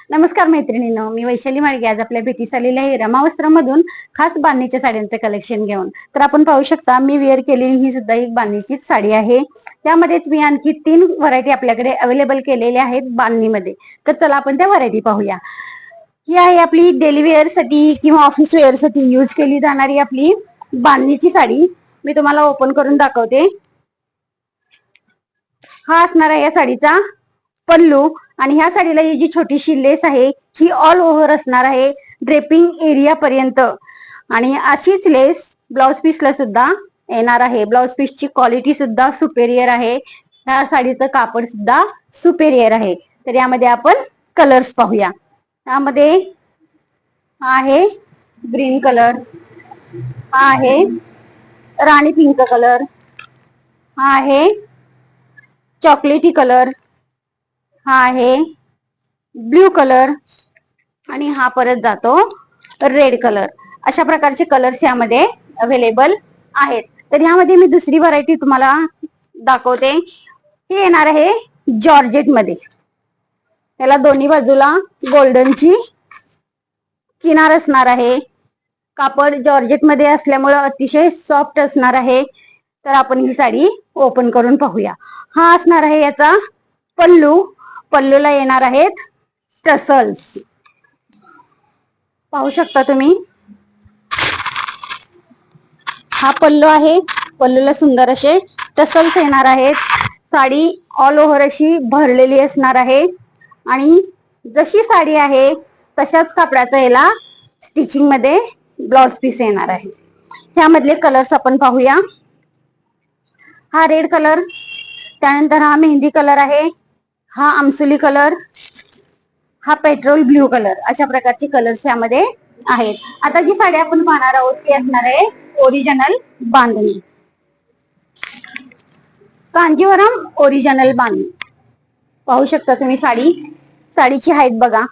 नमस्कार मैत्रिणींनो, मी वैशाली माळगे आज आपल्या भेटीस आलेली आहे रमा वस्त्रमधून खास बांधणीच्या साड्यांचे कलेक्शन घेऊन. तर आपण पाहू शकता मी वेअर केलेली ही सुद्धा एक बांधणीचीच साडी आहे. त्यामध्येच मी आणखी 3 व्हरायटी आपल्याकडे अवेलेबल केलेल्या आहेत बांधणीमध्ये. तर चला आपण त्या व्हरायटी पाहूया. ही आहे आपली डेली वेअर साठी किंवा ऑफिस वेअर साठी यूज केली जाणारी आपली बांधणीची साडी. मी तुम्हाला ओपन करून दाखवते. हा असणार आहे या साडीचा पल्लू आणि ह्या साडीला ही जी छोटीशी लेस आहे ही ऑल ओव्हर असणार आहे ड्रेपिंग एरिया पर्यंत आणि अशीच लेस ब्लाउज पीसला सुद्धा येणार आहे. ब्लाउज पीसची क्वालिटी सुद्धा सुपेरियर आहे. ह्या साडीचं कापड सुद्धा सुपेरियर आहे. तर यामध्ये आपण कलर्स पाहूया. यामध्ये हा आहे ग्रीन कलर, हा आहे राणी पिंक कलर, हा आहे चॉकलेटी कलर, हा आहे ब्ल्यू कलर आणि हा परत जातो रेड कलर. अशा प्रकारचे कलर्स यामध्ये अवेलेबल आहेत. तर यामध्ये मी दुसरी व्हरायटी तुम्हाला दाखवते. हे येणार आहे जॉर्जेट मध्ये. त्याला दोन्ही बाजूला गोल्डनची किनार असणार आहे. कापड जॉर्जेट मध्ये असल्यामुळे अतिशय सॉफ्ट असणार आहे. तर आपण ही साडी ओपन करून पाहूया. हा असणार आहे याचा पल्लू. पल्लूला येणार आहेत टसल्स. पाहू शकता तुम्ही. हा पल्लू आहे. पल्लूला सुंदर असे टसल्स येणार आहेत. साडी ऑल ओव्हर अशी भरलेली असणार आहे आणि जशी साडी आहे तशाच कापडाचा याला स्टिचिंग मध्ये ब्लाउज पीस येणार आहे. ह्यामधले कलर्स आपण पाहूया. हा रेड कलर, त्यानंतर हा मेहंदी कलर आहे, हा आमसुली कलर, हा पेट्रोल ब्ल्यू कलर. अशा प्रकारचे कलर्स यामध्ये आहेत. आता जी साडी आपण पाहणार आहोत ती असणार आहे ओरिजिनल बांधणी, कांजीवरम ओरिजिनल बांधणी. पाहू शकता तुम्ही साडी. साडीची हाईट बघा.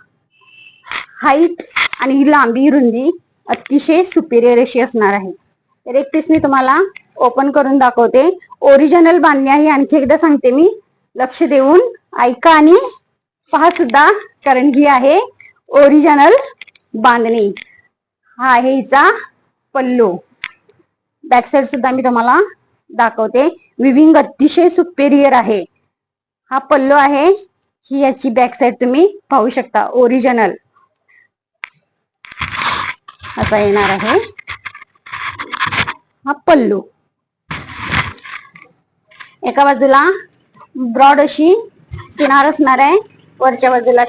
हाईट आणि लांबी रुंदी अतिशय सुपेरियर अशी असणार आहे. तर एक पीस मी तुम्हाला ओपन करून दाखवते. ओरिजिनल बांधणी आहे. आणखी एकदा सांगते मी, लक्ष देऊन ऐका आणि पहा सुद्धा, कारण ही आहे ओरिजिनल बांधणी. हा आहे हिचा पल्लू. बॅक साइड सुद्धा मी तुम्हाला दाखवते. विविंग अतिशय सुपेरियर आहे. हा पल्लू आहे. ही याची बॅक साइड तुम्ही पाहू शकता. ओरिजिनल असा येणार आहे हा पल्लू. एका बाजूला ब्रॉड अशी किनार असणार आहे, वरच्या बाजूला